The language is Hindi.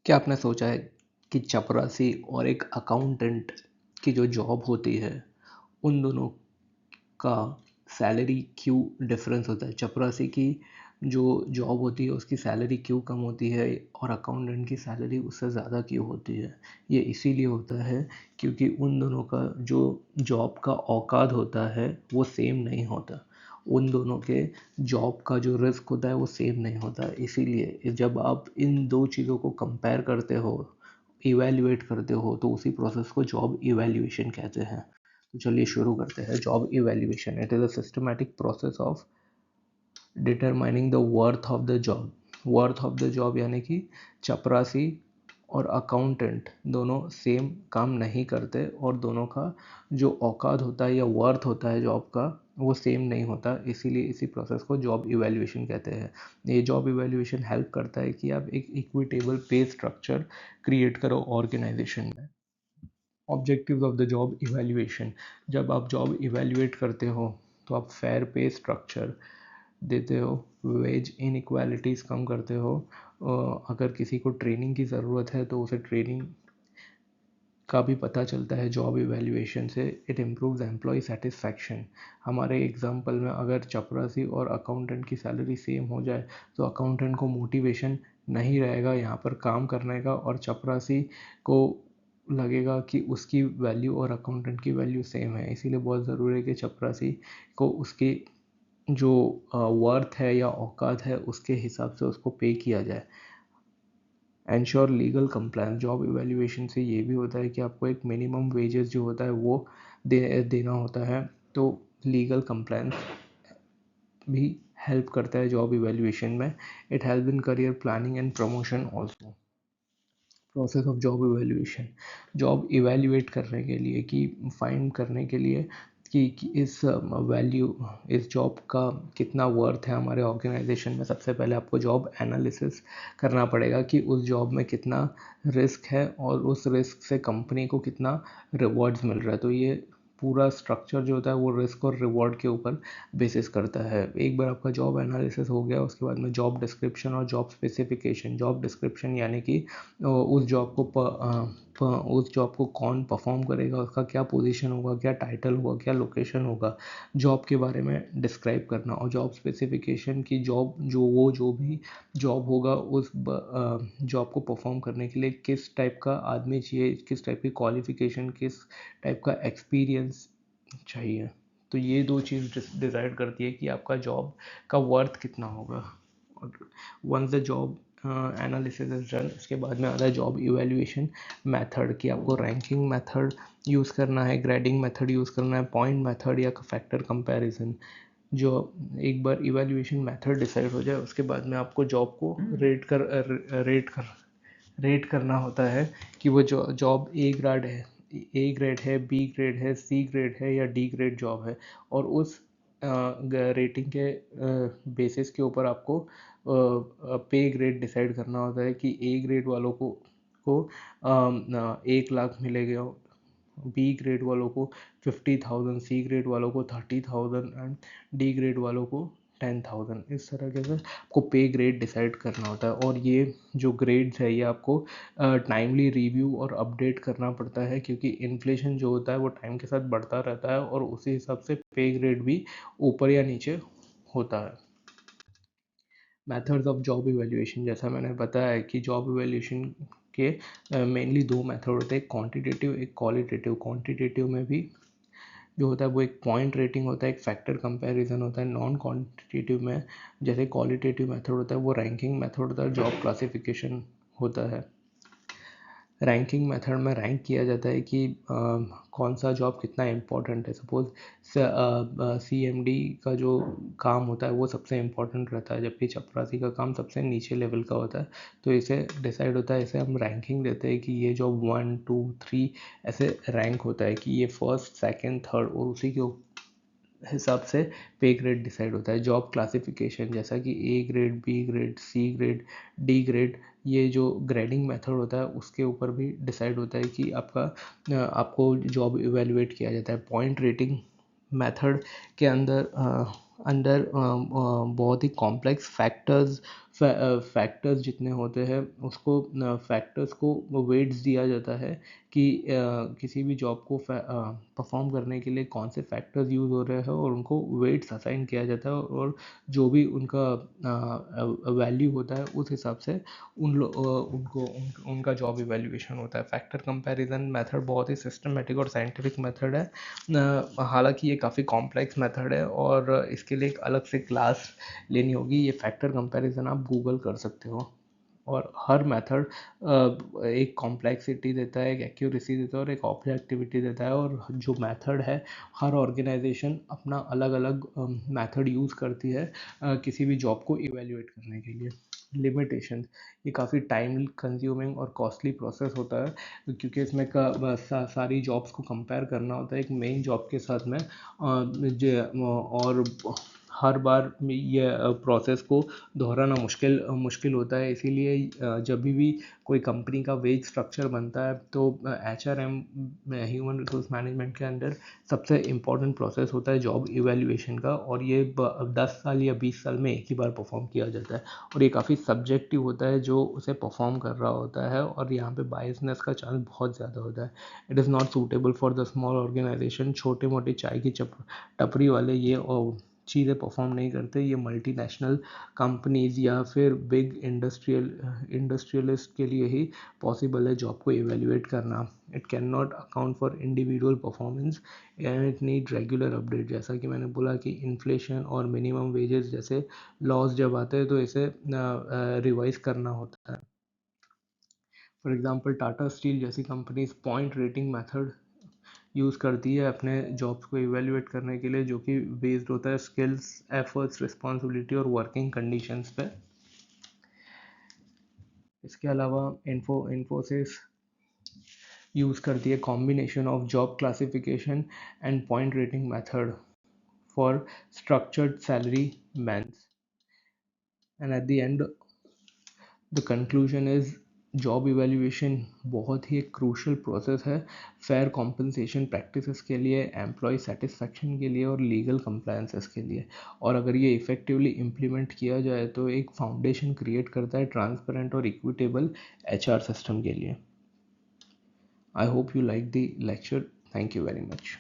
क्या आपने सोचा है कि चपरासी और एक अकाउंटेंट की जो जॉब होती है उन दोनों का सैलरी क्यों डिफरेंस होता है? चपरासी की जो जॉब होती है उसकी सैलरी क्यों कम होती है और अकाउंटेंट की सैलरी उससे ज़्यादा क्यों होती है? ये इसीलिए होता है क्योंकि उन दोनों का जो जॉब का औकात होता है वो सेम नहीं होता। उन दोनों के जॉब का जो रिस्क होता है वो सेम नहीं होता। इसीलिए जब आप इन दो चीज़ों को कंपेयर करते हो, इवैल्यूएट करते हो, तो उसी प्रोसेस को जॉब इवैल्यूएशन कहते हैं। तो चलिए शुरू करते हैं। Job evaluation, it is a systematic process of determining the worth of the job. Worth of the job यानी कि चपरासी और अकाउंटेंट दोनों सेम काम नहीं करते और दोनों का जो औकात होता है या वर्थ होता है जॉब का वो सेम नहीं होता। इसीलिए इसी प्रोसेस को जॉब इवैल्यूएशन कहते हैं। ये जॉब इवैल्यूएशन हेल्प करता है कि आप एक इक्विटेबल पे स्ट्रक्चर क्रिएट करो ऑर्गेनाइजेशन में। Objectives of the job evaluation, जब आप जॉब इवैल्यूएट करते हो तो आप फेयर पे स्ट्रक्चर देते हो, वेज इनइक्वालिटीज़ कम करते हो। अगर किसी को ट्रेनिंग की ज़रूरत है तो उसे ट्रेनिंग का भी पता चलता है जॉब इवैल्यूएशन से। It improves employ satisfaction. हमारे एग्जांपल में अगर चपरासी और अकाउंटेंट की सैलरी सेम हो जाए तो अकाउंटेंट को मोटिवेशन नहीं रहेगा यहाँ पर काम करने का, और चपरासी को लगेगा कि उसकी वैल्यू और अकाउंटेंट की वैल्यू सेम है। इसीलिए बहुत ज़रूरी है कि चपरासी को उसकी जो वर्थ है या औकात है उसके हिसाब से उसको पे किया जाए। Ensure legal compliance, job evaluation से ये भी होता है कि आपको एक मिनिमम वेजेस जो होता है वो देना होता है। तो लीगल कंप्लायंस भी हेल्प करता है जॉब इवैल्यूएशन में। It help in career planning and promotion also. Process of job evaluation, job evaluate करने के लिए कि फाइंड करने के लिए कि इस वैल्यू इस जॉब का कितना वर्थ है हमारे ऑर्गेनाइजेशन में, सबसे पहले आपको जॉब एनालिसिस करना पड़ेगा कि उस जॉब में कितना रिस्क है और उस रिस्क से कंपनी को कितना रिवॉर्ड्स मिल रहा है। तो ये पूरा स्ट्रक्चर जो होता है वो रिस्क और रिवॉर्ड के ऊपर बेसिस करता है। एक बार आपका जॉब एनालिसिस हो गया उसके बाद में जॉब डिस्क्रिप्शन और जॉब स्पेसिफिकेशन। जॉब डिस्क्रिप्शन यानी कि उस जॉब को उस जॉब को कौन परफॉर्म करेगा, उसका क्या पोजीशन होगा, क्या टाइटल होगा, क्या लोकेशन होगा, जॉब के बारे में डिस्क्राइब करना। और जॉब स्पेसिफिकेशन की जॉब जो भी जॉब होगा उस जॉब को परफॉर्म करने के लिए किस टाइप का आदमी चाहिए, किस टाइप की क्वालिफिकेशन, किस टाइप का एक्सपीरियंस चाहिए। तो ये दो चीज़ डिसाइड करती है कि आपका जॉब का वर्थ कितना होगा। और once the job analysis is done, इसके बाद में आता है जॉब इवैल्यूएशन मेथड, कि आपको रैंकिंग मेथड यूज़ करना है, ग्रेडिंग मेथड यूज़ करना है, पॉइंट मेथड या फैक्टर कंपैरिजन। जो एक बार इवैल्यूएशन मेथड डिसाइड हो जाए उसके बाद में आपको जॉब को रेट करना होता है कि वो जॉब ए ग्रेड है, बी ग्रेड है, सी ग्रेड है या डी ग्रेड जॉब है। और उस रेटिंग के बेसिस के ऊपर आपको पे ग्रेड डिसाइड करना होता है कि ए ग्रेड वालों को 1 लाख मिलेगा, बी ग्रेड वालों को 50,000, सी ग्रेड वालों को 30,000 एंड डी ग्रेड वालों को 10,000। इस तरह से आपको पे ग्रेड डिसाइड करना होता है। और ये जो ग्रेड्स है ये आपको टाइमली रिव्यू और अपडेट करना पड़ता है, क्योंकि इन्फ्लेशन जो होता है वो टाइम के साथ बढ़ता रहता है और उसी हिसाब से पे ग्रेड भी ऊपर या नीचे होता है। मेथड्स ऑफ जॉब इवैल्यूएशन, जैसा मैंने बताया कि जॉब इवैल्यूएशन के मेनली दो मेथड होते हैं, क्वांटिटेटिव एक क्वालिटेटिव। क्वांटिटेटिव में भी जो होता है वो एक पॉइंट रेटिंग होता है, एक फैक्टर कंपैरिजन होता है। नॉन क्वांटिटेटिव में जैसे क्वालिटेटिव मेथड होता है वो रैंकिंग मेथड होता है, जॉब क्लासिफिकेशन होता है। रैंकिंग मेथड में रैंक किया जाता है कि कौन सा जॉब कितना इम्पोर्टेंट है। सपोज CMD का जो काम होता है वो सबसे इम्पोर्टेंट रहता है, जबकि चपरासी का काम सबसे नीचे लेवल का होता है। तो इसे डिसाइड होता है, इसे हम रैंकिंग देते हैं कि ये जॉब 1 2 3 ऐसे रैंक होता है कि ये फर्स्ट सेकंड थर्ड, और उसी के हिसाब से पे ग्रेड डिसाइड होता है। जॉब क्लासिफिकेशन जैसा कि A grade, B grade, C grade, D grade, ये जो ग्रेडिंग मेथड होता है उसके ऊपर भी डिसाइड होता है कि आपको जॉब इवैल्यूएट किया जाता है। पॉइंट रेटिंग मेथड के अंदर बहुत ही कॉम्प्लेक्स फैक्टर्स फैक्टर्स जितने होते हैं उसको फैक्टर्स को वेट्स दिया जाता है कि किसी भी जॉब को परफॉर्म करने के लिए कौन से फैक्टर्स यूज़ हो रहे हैं और उनको वेट्स असाइन किया जाता है, और जो भी उनका वैल्यू होता है उस हिसाब से उनका जॉब इवैल्यूएशन होता है। फैक्टर कंपैरिजन मेथड बहुत ही सिस्टमेटिक और साइंटिफिक मेथड है। हालांकि ये काफ़ी कॉम्प्लेक्स मेथड है और इसके लिए एक अलग से क्लास लेनी होगी। ये फैक्टर कंपैरिजन आप गूगल कर सकते हो। और हर मेथड एक कॉम्प्लेक्सिटी देता है, एक एक्यूरेसी देता है और एक ऑब्जेक्टिविटी देता है। और जो मेथड है, हर ऑर्गेनाइजेशन अपना अलग अलग मेथड यूज़ करती है किसी भी जॉब को इवेल्युएट करने के लिए। लिमिटेशन, ये काफ़ी टाइम कंज्यूमिंग और कॉस्टली प्रोसेस होता है क्योंकि इसमें सारी जॉब्स को कंपेयर करना होता है एक मेन जॉब के साथ में। और हर बार ये प्रोसेस को दोहराना मुश्किल होता है। इसीलिए जब भी कोई कंपनी का वेज स्ट्रक्चर बनता है तो HRM ह्यूमन रिसोर्स मैनेजमेंट के अंदर सबसे इम्पोर्टेंट प्रोसेस होता है जॉब इवैल्यूएशन का, और ये 10 साल या 20 साल में एक ही बार परफॉर्म किया जाता है। और ये काफ़ी सब्जेक्टिव होता है जो उसे परफॉर्म कर रहा होता है, और यहाँ पे बायसनेस का चांस बहुत ज़्यादा होता है। It is not suitable for the small organisation. छोटे मोटे चाय की टपरी वाले ये चीज़ें परफॉर्म नहीं करते। ये मल्टीनेशनल कंपनीज या फिर बिग इंडस्ट्रियलिस्ट के लिए ही पॉसिबल है जॉब को इवेल्युएट करना। It can not account for individual performance and it need regular update. जैसा कि मैंने बोला कि इन्फ्लेशन और मिनिमम वेजेस जैसे लॉज जब आते हैं तो इसे रिवाइज करना होता है। फॉर एग्जांपल टाटा स्टील जैसी companies point rating method use करती है अपने जॉब्स को इवेल्युएट करने के लिए, जो कि बेस्ड होता है स्किल्स, एफर्ट्स, रिस्पॉन्सिबिलिटी और वर्किंग कंडीशंस पे। इसके अलावा इन्फोसिस यूज़ करती है combination of job classification and point rating method for structured salary bands. And at the end the conclusion is job evaluation बहुत ही एक क्रूशल प्रोसेस है फेयर कॉम्पनसेशन प्रैक्टिसेस के लिए, एम्प्लॉय सेटिस्फैक्शन के लिए और लीगल कंप्लायंसेस के लिए। और अगर ये इफेक्टिवली इम्प्लीमेंट किया जाए तो एक फाउंडेशन क्रिएट करता है ट्रांसपेरेंट और इक्विटेबल HR सिस्टम के लिए। I hope you like the lecture. Thank you very much.